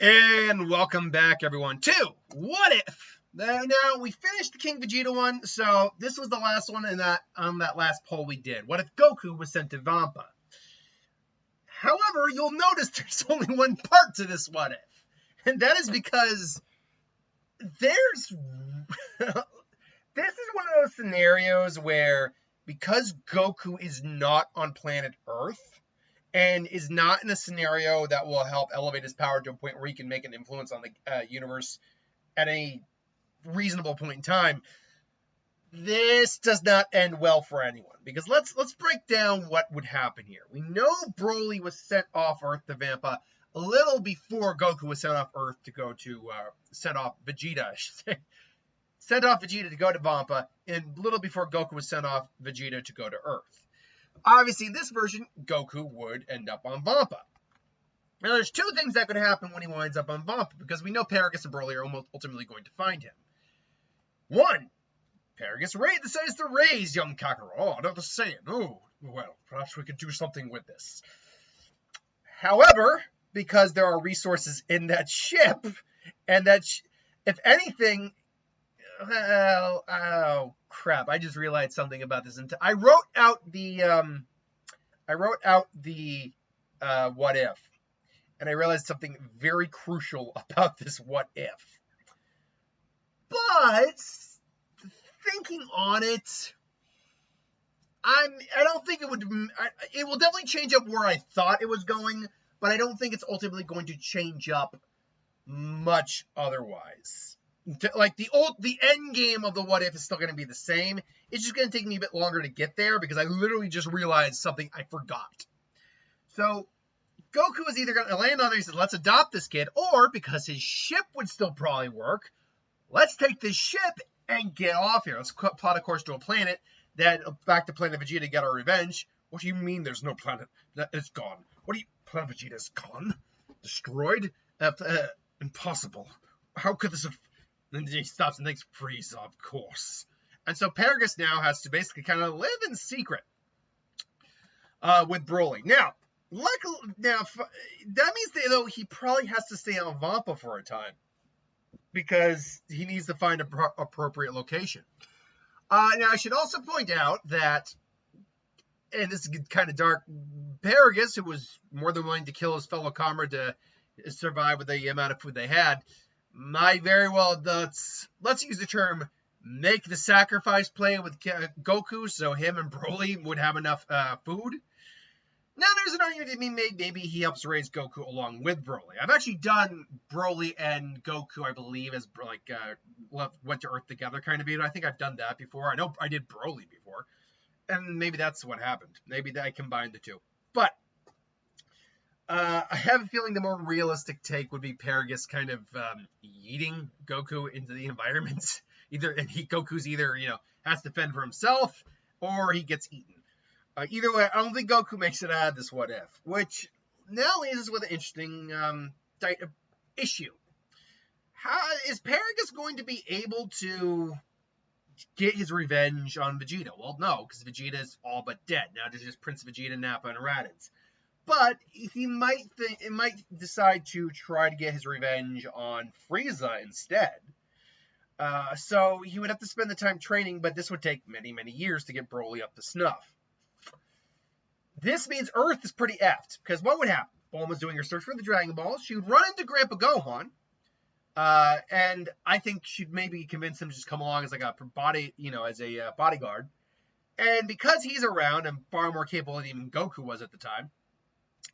And welcome back, everyone, to What If? Now we finished the King Vegeta one, so this was the last one in that last poll we did. What if Goku was sent to Vampa? However, you'll notice there's only one part to this What If, and that is because there's this is one of those scenarios where because Goku is not on planet Earth and is not in a scenario that will help elevate his power to a point where he can make an influence on the universe at a reasonable point in time, this does not end well for anyone. Because let's break down what would happen here. We know Broly was sent off Earth to Vampa a little before Goku was sent off Earth to go to sent off Vegeta, I should say. Sent off Vegeta to go to Vampa, and a little before Goku was sent off Vegeta to go to Earth. Obviously, in this version, Goku would end up on Vampa. Now, there's two things that could happen when he winds up on Vampa, because we know Paragus and Broly are ultimately going to find him. One, Paragus decides to raise young Kakarot. Oh, I don't say it. Oh, well, perhaps we could do something with this. However, because there are resources in that ship, and that, if anything, oh crap! I just realized something about this. I wrote out the what if, and I realized something very crucial about this what if. But thinking on it, I don't think it would. It will definitely change up where I thought it was going, but I don't think it's ultimately going to change up much otherwise. Like the end game of the what if is still going to be the same. It's just going to take me a bit longer to get there because I literally just realized something I forgot. So Goku is either going to land on there and says, let's adopt this kid, or because his ship would still probably work, let's take this ship and get off here. Let's plot a course to a planet, then back to Planet Vegeta to get our revenge. What do you mean there's no planet? It's gone. What do you... Planet Vegeta's gone? Destroyed? Impossible. How could this have... Then he stops and thinks, Frieza, of course. And so Paragus now has to basically kind of live in secret with Broly. Now, luckily, that means though he probably has to stay on Vampa for a time because he needs to find an appropriate location. Now, I should also point out that, and this is kind of dark, Paragus, who was more than willing to kill his fellow comrade to survive with the amount of food they had, might very well, let's use the term, make the sacrifice play with Goku so him and Broly would have enough food. Now there's an argument to be made, maybe he helps raise Goku along with Broly. I've actually done Broly and Goku, I believe, as like went to Earth together kind of video. I think I've done that before. I know I did Broly before. And maybe that's what happened. Maybe I combined the two. But I have a feeling the more realistic take would be Paragus kind of eating Goku into the environment. Goku's either, has to fend for himself or he gets eaten. Either way, I don't think Goku makes it out of this what if, which now leaves us with an interesting issue. How is Paragus going to be able to get his revenge on Vegeta? Well, no, because Vegeta is all but dead. Now there's just Prince Vegeta, Nappa, and Raditz. But he might decide to try to get his revenge on Frieza instead. So he would have to spend the time training, but this would take many, many years to get Broly up to snuff. This means Earth is pretty effed, because what would happen? Bulma's doing her search for the Dragon Balls. She would run into Grandpa Gohan, and I think she'd maybe convince him to just come along as like a bodyguard. And because he's around and far more capable than even Goku was at the time,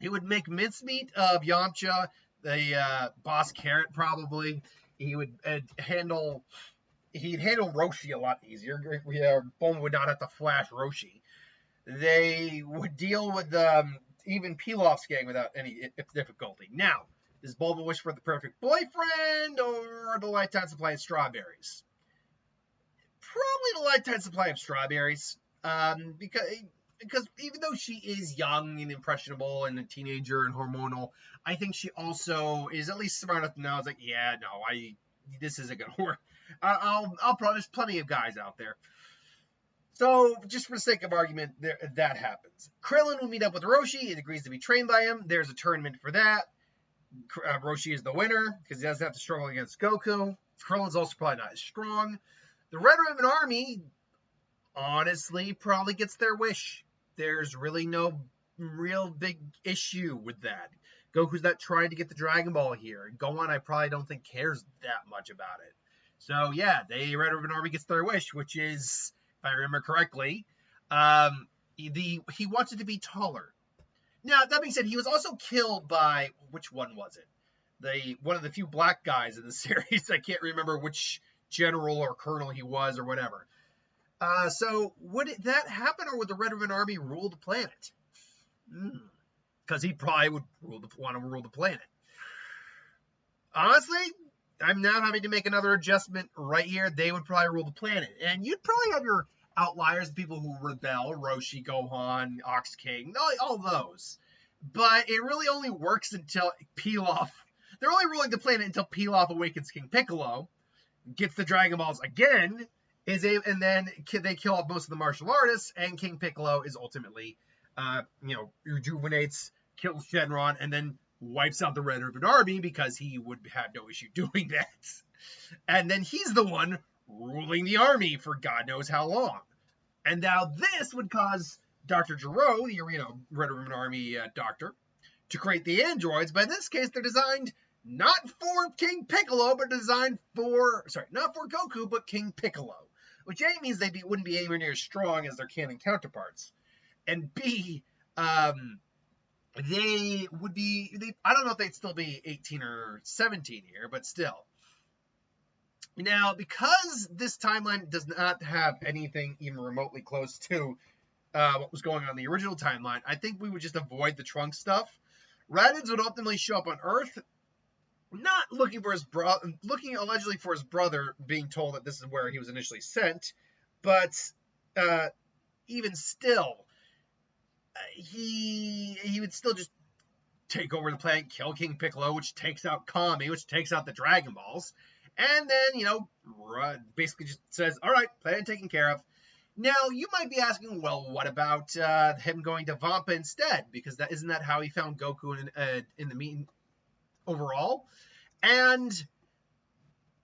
he would make mincemeat of Yamcha, the boss carrot probably. He would handle Roshi a lot easier. Bulma would not have to flash Roshi. They would deal with even Pilaf's gang without any difficulty. Now, does Bulma wish for the perfect boyfriend or the lifetime supply of strawberries? Probably the lifetime supply of strawberries. Because even though she is young and impressionable and a teenager and hormonal, I think she also is at least smart enough to know, like, yeah, no, this isn't going to work. There's plenty of guys out there. So, just for the sake of argument, that happens. Krillin will meet up with Roshi and agrees to be trained by him. There's a tournament for that. Roshi is the winner because he doesn't have to struggle against Goku. Krillin's also probably not as strong. The Red Ribbon Army, honestly, probably gets their wish. There's really no real big issue with that. Goku's not trying to get the Dragon Ball here. Gohan, I probably don't think cares that much about it. So yeah, the Red Ribbon Army gets their wish, which is, if I remember correctly, he wanted to be taller. Now that being said, he was also killed by, which one was it? One of the few black guys in the series. I can't remember which general or colonel he was or whatever. So would that happen, or would the Red Ribbon Army rule the planet? Because he probably would want to rule the planet. Honestly, I'm now having to make another adjustment right here. They would probably rule the planet. And you'd probably have your outliers, people who rebel, Roshi, Gohan, Ox King, all those. But it really only works until Pilaf. They're only ruling the planet until Pilaf awakens King Piccolo, gets the Dragon Balls again, and then they kill off most of the martial artists, and King Piccolo is ultimately, rejuvenates, kills Shenron, and then wipes out the Red Ribbon Army because he would have no issue doing that. And then he's the one ruling the army for God knows how long. And now this would cause Dr. Gero, the Red Ribbon Army doctor, to create the androids. But in this case, they're designed not for King Piccolo, but designed for, not for Goku, but King Piccolo. Which A, means they wouldn't be anywhere near as strong as their canon counterparts. And B, they would be, I don't know if they'd still be 18 or 17 here, but still. Now, because this timeline does not have anything even remotely close to what was going on in the original timeline, I think we would just avoid the Trunks stuff. Raditz would ultimately show up on Earth, not looking for his brother, looking allegedly for his brother, being told that this is where he was initially sent, but even still, he would still just take over the planet, kill King Piccolo, which takes out Kami, which takes out the Dragon Balls, and then, basically just says, all right, planet taken care of. Now, you might be asking, well, what about him going to Vampa instead? Because isn't that how he found Goku in the meeting overall? And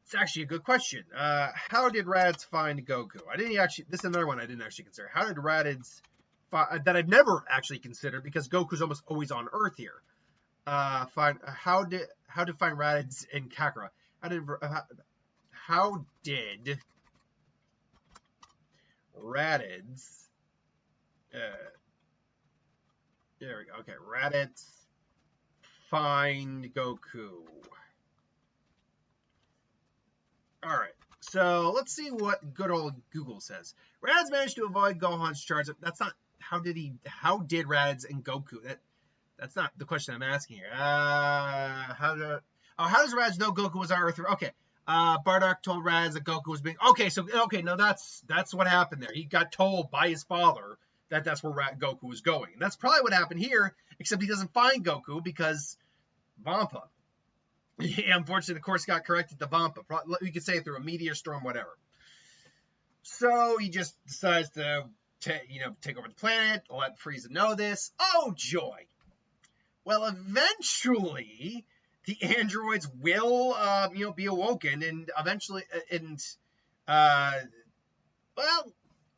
it's actually a good question. How did Raditz find Goku? This is another one I didn't actually consider. How did Raditz that I've never actually considered, because Goku's almost always on Earth here. How to find Raditz in Kakarot? How did Raditz? There we go. Okay, Raditz find Goku. All right. So let's see what good old Google says. Raditz managed to avoid Gohan's charge. That's not. How did Raditz and Goku? That's not the question I'm asking here. How does Raditz know Goku was on Earth? Okay. Bardock told Raditz that Goku was being. Okay, no, that's what happened there. He got told by his father that that's where Goku was going. And that's probably what happened here, except he doesn't find Goku because Vampa. Unfortunately, the course got corrected to Vampa. We could say through a meteor storm, whatever. So he just decides to take over the planet, let Frieza know this. Oh, joy. Well, eventually, the androids will, be awoken, and eventually, will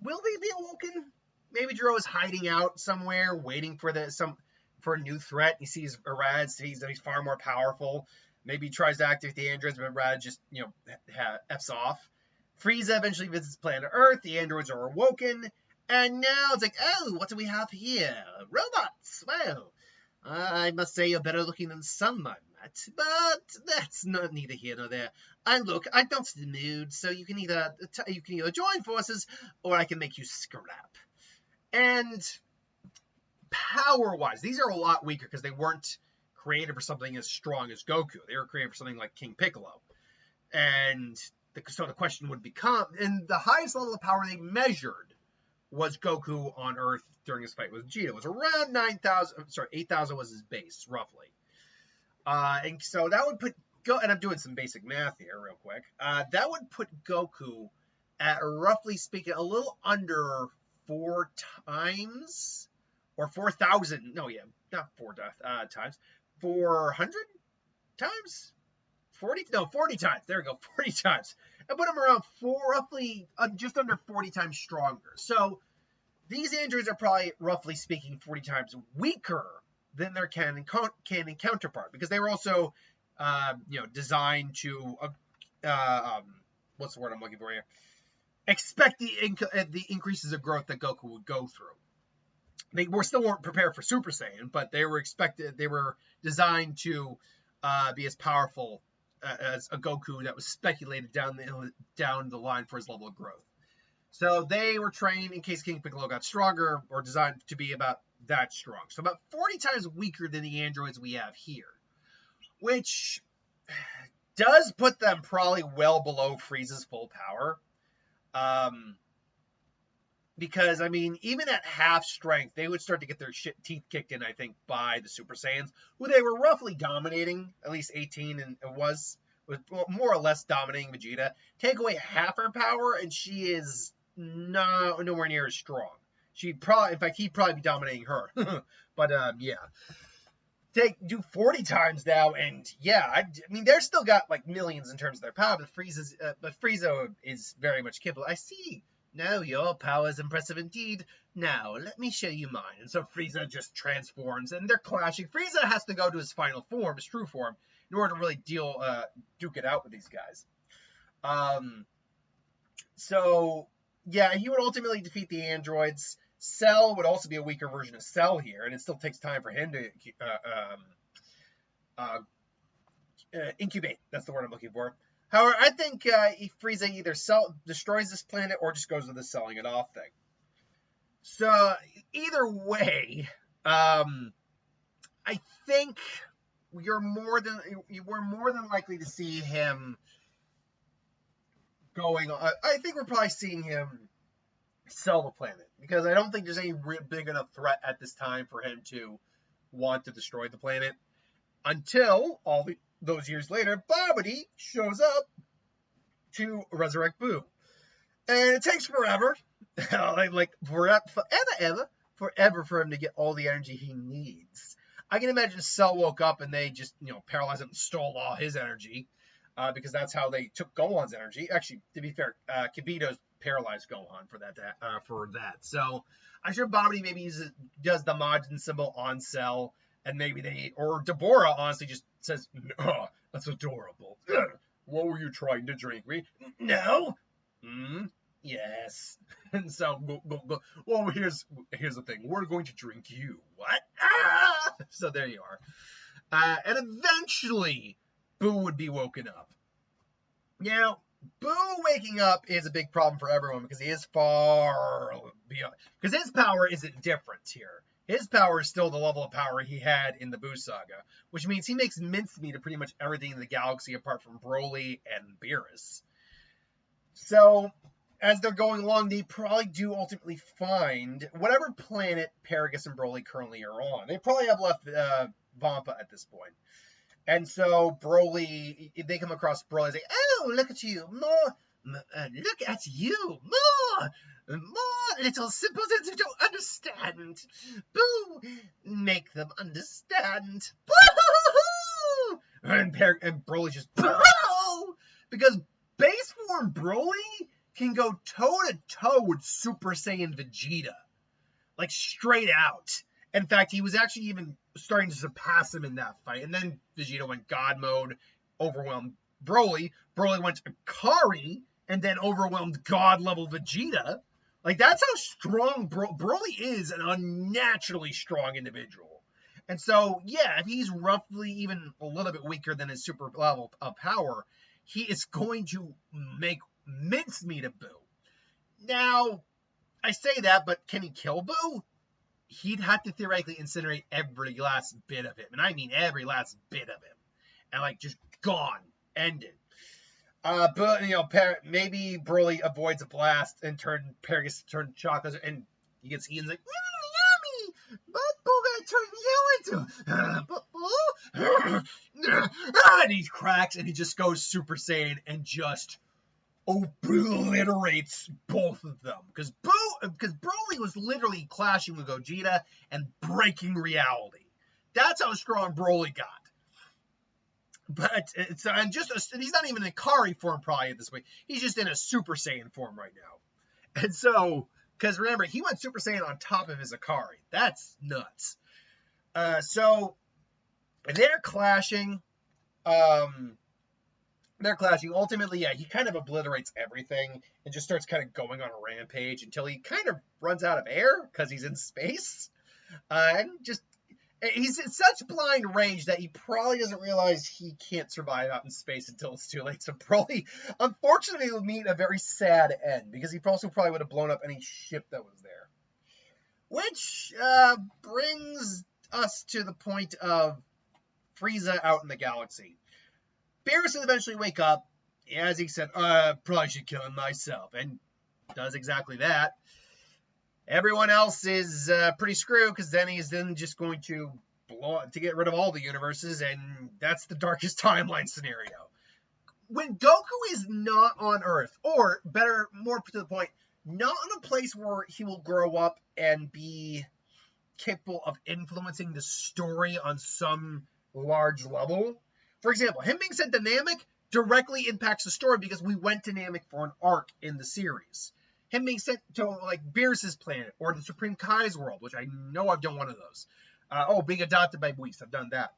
they be awoken? Maybe Gero is hiding out somewhere, waiting for a new threat. He sees Raditz, he's far more powerful. Maybe he tries to activate the androids, but Raditz just, F's off. Frieza eventually visits planet Earth. The androids are awoken. And now it's like, oh, what do we have here? Robots! Well, I must say you're better looking than some I met, but that's neither here nor there. And look, I'm not in the mood, so you can either join forces, or I can make you scrap. And power-wise, these are a lot weaker because they weren't created for something as strong as Goku. They were created for something like King Piccolo. And so the question would become, and the highest level of power they measured was Goku on Earth during his fight with Vegeta. It was around 8,000 was his base, roughly. And so that would put, and I'm doing some basic math here real quick, that would put Goku at, roughly speaking, a little under 4 times, or 4,000, no, yeah, not 4 times, 400? times? 40? No, 40 times. There we go, 40 times. I put them around roughly just under 40 times stronger. So these androids are probably, roughly speaking, 40 times weaker than their canon counterpart, because they were also, designed to, what's the word I'm looking for here? Expect the increases of growth that Goku would go through. They weren't prepared for Super Saiyan, but they were designed to be as powerful as a Goku that was speculated down the line for his level of growth. So they were trained in case King Piccolo got stronger, or designed to be about that strong. So about 40 times weaker than the androids we have here, which does put them probably well below Frieza's full power. Because, I mean, even at half strength, they would start to get their teeth kicked in, I think, by the Super Saiyans, who they were roughly dominating, at least 18, and it was more or less dominating Vegeta. Take away half her power, and she is nowhere near as strong. In fact, he'd probably be dominating her. But, yeah. Do 40 times now, and yeah, I mean, they're still got, like, millions in terms of their power, but Frieza is very much capable. I see. No, your power is impressive indeed. Now, let me show you mine. And so Frieza just transforms, and they're clashing. Frieza has to go to his final form, his true form, in order to really duke it out with these guys. So, yeah, he would ultimately defeat the androids. Cell would also be a weaker version of Cell here, and it still takes time for him to incubate. That's the word I'm looking for. However, I think Frieza either destroys this planet or just goes with the selling it off thing. So, either way, I think we're more than likely to see him going on. I think we're probably seeing him sell the planet, because I don't think there's any big enough threat at this time for him to want to destroy the planet, until those years later, Babidi shows up to resurrect Buu. And it takes forever, forever for him to get all the energy he needs. I can imagine Cell woke up and they just, paralyzed him and stole all his energy, because that's how they took Gohan's energy. Actually, to be fair, Kibito's paralyzed Gohan for that. So I'm sure Babidi maybe does the Majin symbol on Cell, and maybe or Deborah honestly just says, "Oh, that's adorable. What were you trying to drink me?" "No." Yes. And so, well, here's the thing. We're going to drink you. What? Ah! So there you are. And eventually, Buu would be woken up. Now, Buu waking up is a big problem for everyone, because he is far beyond. Because his power isn't different here. His power is still the level of power he had in the Buu saga, which means he makes mincemeat of pretty much everything in the galaxy apart from Broly and Beerus. So, as they're going along, they probably do ultimately find whatever planet Paragus and Broly currently are on. They probably have left Vampa at this point. And so Broly, they come across Broly, they say, "Oh, look at you, look at you, more little simpletons who don't understand. Boo, make them understand." Boo! And Broly just, boo! Because base form Broly can go toe-to-toe with Super Saiyan Vegeta. Like, straight out. In fact, he was actually even starting to surpass him in that fight. And then Vegeta went God mode, overwhelmed Broly. Broly went to Akari, and then overwhelmed God-level Vegeta. Like, that's how strong Broly is, an unnaturally strong individual. And so, yeah, if he's roughly even a little bit weaker than his super level of power, he is going to make mincemeat of Buu. Now, I say that, but can he kill Buu? He'd have to theoretically incinerate every last bit of him. And I mean every last bit of him. And, like, just gone. Ended. But, maybe Broly avoids a blast and Paragus turned chocolate, and he gets eaten, like, yummy! But Buu gonna turn you into... And he cracks, and he just goes Super Saiyan and just obliterates both of them, because Broly was literally clashing with Gogeta and breaking reality. That's how strong Broly got. But it's and he's not even in Kari form probably at this point. He's just in a Super Saiyan form right now. And so, because remember, he went Super Saiyan on top of his Akari. That's nuts. So they're clashing. Ultimately, yeah, he kind of obliterates everything and just starts kind of going on a rampage until he kind of runs out of air because he's in space. And just he's in such blind range that he probably doesn't realize he can't survive out in space until it's too late. So Broly, unfortunately, will meet a very sad end because he also probably would have blown up any ship that was there. Which brings us to the point of Frieza out in the galaxy. Beerus will eventually wake up, as he said, probably should kill him myself, and does exactly that. Everyone else is pretty screwed, because then he's just going to get rid of all the universes, and that's the darkest timeline scenario. When Goku is not on Earth, or better, more to the point, not in a place where he will grow up and be capable of influencing the story on some large level. For example, him being sent to Namek directly impacts the story because we went to Namek for an arc in the series. Him being sent to like Beerus's planet or the Supreme Kai's world, which I know I've done one of those. Being adopted by Whis, I've done that.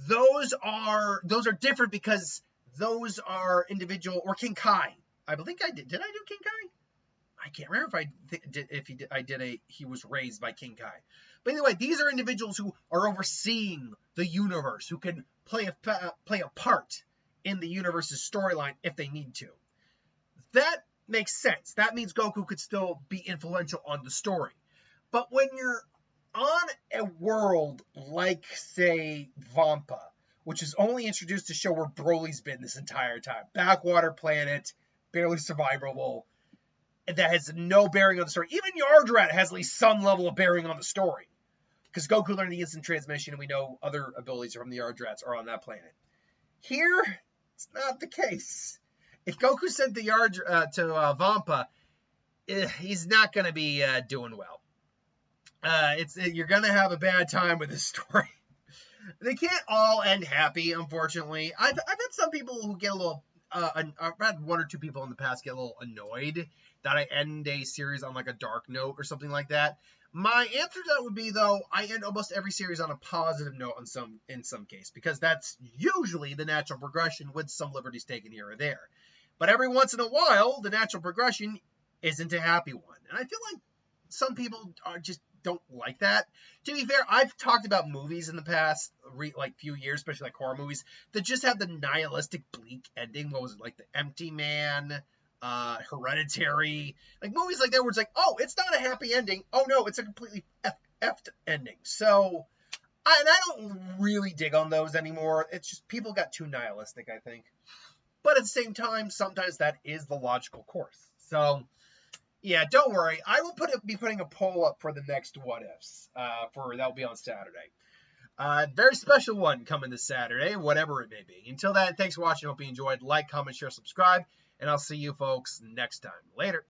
Those are different because those are individual, or King Kai. I believe I did. Did I do King Kai? I can't remember if he was raised by King Kai. But anyway, these are individuals who are overseeing the universe, who can play a part in the universe's storyline if they need to. That makes sense. That means Goku could still be influential on the story. But when you're on a world like, say, Vampa, which is only introduced to show where Broly's been this entire time, backwater planet, barely survivable, that has no bearing on the story. Even Yardrat has at least some level of bearing on the story, because Goku learned the instant transmission, and we know other abilities from the Yardrats are on that planet. Here, it's not the case. If Goku sent the to Vampa, he's not going to be doing well. You're going to have a bad time with this story. They can't all end happy, unfortunately. I've had some people who get a little. I've had one or two people in the past get a little annoyed that I end a series on like a dark note or something like that. My answer to that would be, though, I end almost every series on a positive note in some case, because that's usually the natural progression with some liberties taken here or there. But every once in a while, the natural progression isn't a happy one. And I feel like some people just don't like that. To be fair, I've talked about movies in the past, few years, especially like horror movies, that just have the nihilistic, bleak ending. What was it, like The Empty Man, Hereditary, like movies like that where it's like, oh, it's not a happy ending. Oh no, it's a completely effed ending. So, I don't really dig on those anymore. It's just people got too nihilistic, I think. But at the same time, sometimes that is the logical course. So, yeah, don't worry. I will be putting a poll up for the next What Ifs. That'll be on Saturday. Very special one coming this Saturday, whatever it may be. Until then, thanks for watching. Hope you enjoyed. Like, comment, share, subscribe. And I'll see you folks next time. Later.